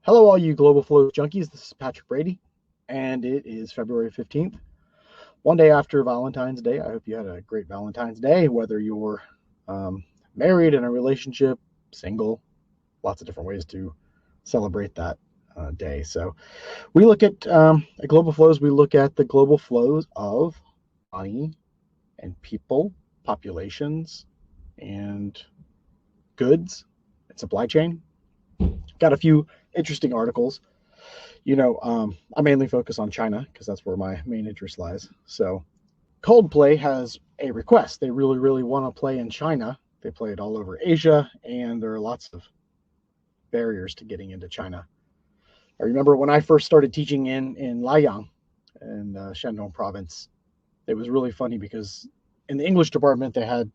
Hello, all you Global Flow junkies. This is Patrick Brady, and it is February 15th, one day after Valentine's Day. I hope you had a great Valentine's Day, whether you're married, in a relationship, single, lots of different ways to celebrate that day. So, we look at Global Flows, we look at the global flows of money and people, populations, and goods and supply chain. Got a few interesting articles. I mainly focus on China because that's where my main interest lies. So Coldplay has a request. They really, really want to play in China. They play it all over Asia, and there are lots of barriers to getting into China. I remember when I first started teaching in Laiyang, in Shandong province, it was really funny because in the English department, they had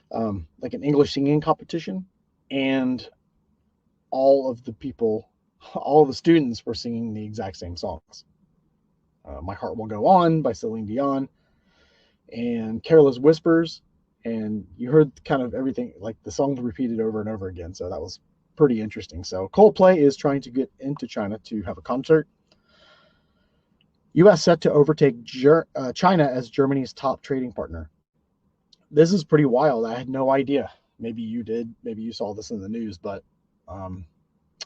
like an English singing competition, and all of the people, all of the students were singing the exact same songs. My Heart Will Go On by Celine Dion and Careless Whispers. And you heard kind of everything, like the songs repeated over and over again. So that was pretty interesting. So Coldplay is trying to get into China to have a concert. U.S. set to overtake China as Germany's top trading partner. This is pretty wild. I had no idea. Maybe you did. Maybe you saw this in the news, but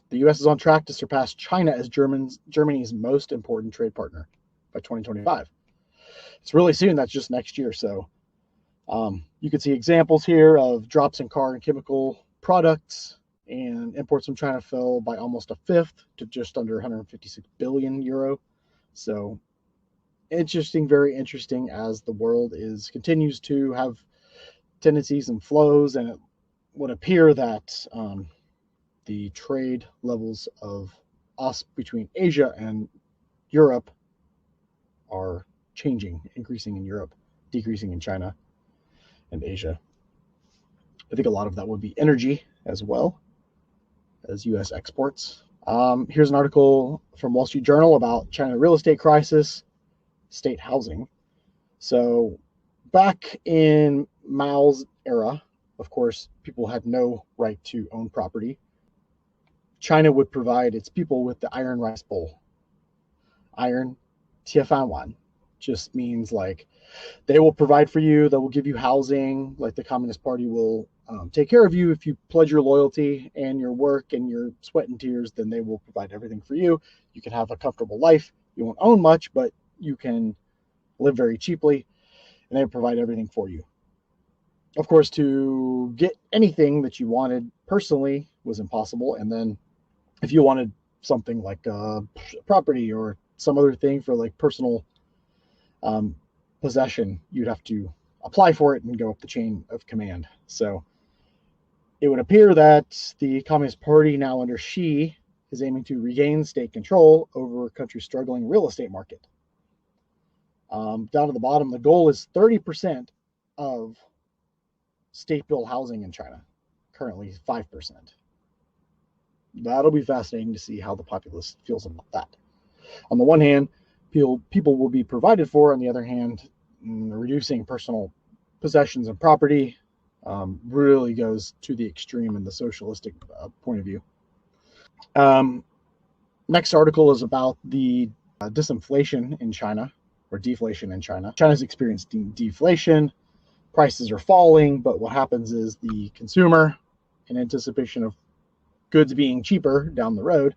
the U.S. is on track to surpass China as Germany's most important trade partner by 2025. It's really soon. That's just next year. So you can see examples here of drops in car and chemical products, and imports from China fell by almost a fifth to just under 156 billion euro. So interesting, very interesting, as the world continues to have tendencies and flows, and it would appear that the trade levels of us between Asia and Europe are changing, increasing in Europe, decreasing in China and Asia. I think a lot of that would be energy as well as U.S. exports. Here's an article from Wall Street Journal about China real estate crisis, state housing. So back in Mao's era, of course, people had no right to own property. China would provide its people with the iron rice bowl. Iron, Tiafanwan, just means like they will provide for you, they will give you housing, like the Communist Party will take care of you if you pledge your loyalty and your work and your sweat and tears, then they will provide everything for you. You can have a comfortable life. You won't own much, but you can live very cheaply, and they provide everything for you. Of course, to get anything that you wanted personally was impossible, and then if you wanted something like property or some other thing for like personal possession, you'd have to apply for it and go up the chain of command. So it would appear that the Communist Party, now under Xi, is aiming to regain state control over a country's struggling real estate market. Down at the bottom, the goal is 30% of state-built housing in China, currently 5%. That'll be fascinating to see how the populace feels about that. On the one hand, people will be provided for. On the other hand, reducing personal possessions and property really goes to the extreme in the socialistic point of view. Next article is about the disinflation in China, or deflation in China. China's experienced deflation. Prices are falling, but what happens is the consumer, in anticipation of goods being cheaper down the road,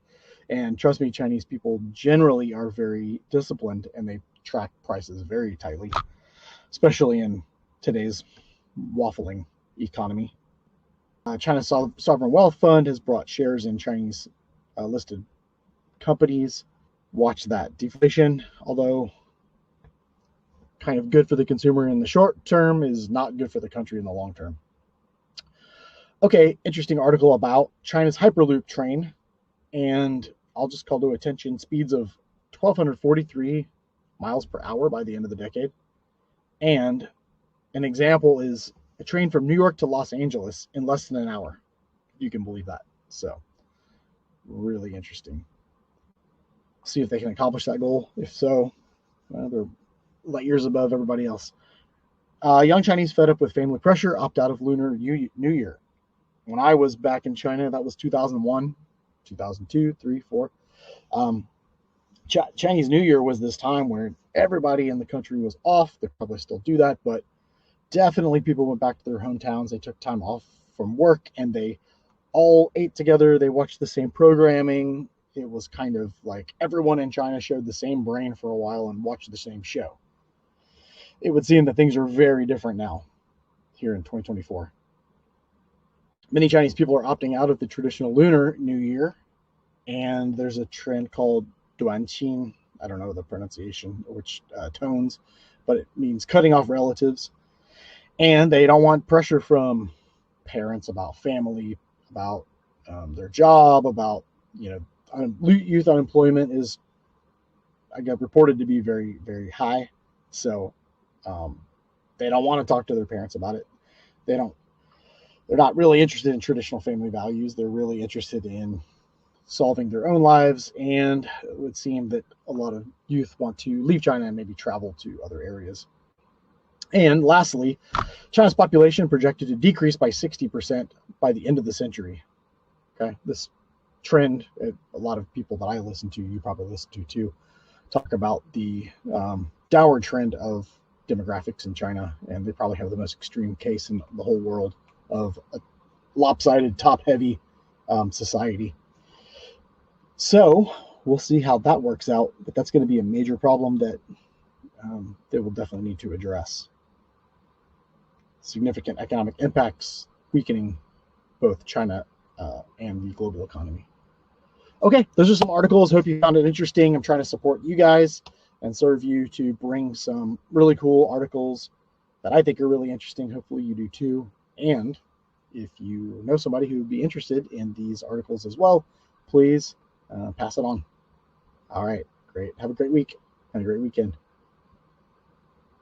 and trust me, Chinese people generally are very disciplined and they track prices very tightly, especially in today's waffling economy. China's sovereign wealth fund has brought shares in Chinese listed companies. Watch that. Deflation, although kind of good for the consumer in the short term, is not good for the country in the long term. Okay, interesting article about China's Hyperloop train, and I'll just call to attention speeds of 1,243 miles per hour by the end of the decade. And an example is a train from New York to Los Angeles in less than an hour. You can believe that. So, really interesting. See if they can accomplish that goal. If so, well, they're light years above everybody else. Young Chinese fed up with family pressure opt out of Lunar New Year. When I was back in China, that was 2001, 2002, 3, 4. Um, Chinese New Year was this time where everybody in the country was off. They probably still do that, but definitely people went back to their hometowns. They took time off from work and they all ate together. They watched the same programming. It was kind of like everyone in China showed the same brain for a while and watched the same show. It would seem that things are very different now here in 2024. Many Chinese people are opting out of the traditional Lunar New Year, and there's a trend called Duanqin. I don't know the pronunciation, which tones, but it means cutting off relatives. And they don't want pressure from parents about family, about their job, about, youth unemployment is, I got reported to be very, very high. So they don't want to talk to their parents about it. They're not really interested in traditional family values. They're really interested in solving their own lives. And it would seem that a lot of youth want to leave China and maybe travel to other areas. And lastly, China's population projected to decrease by 60% by the end of the century. Okay, this trend, a lot of people that I listen to, you probably listen to too, talk about the downward trend of demographics in China, and they probably have the most extreme case in the whole world of a lopsided, top-heavy society. So we'll see how that works out, but that's going to be a major problem that they will definitely need to address. Significant economic impacts, weakening both China and the global economy. Okay, those are some articles. Hope you found it interesting. I'm trying to support you guys and serve you to bring some really cool articles that I think are really interesting. Hopefully you do too. And if you know somebody who would be interested in these articles as well, please pass it on. All right, great. Have a great week and a great weekend.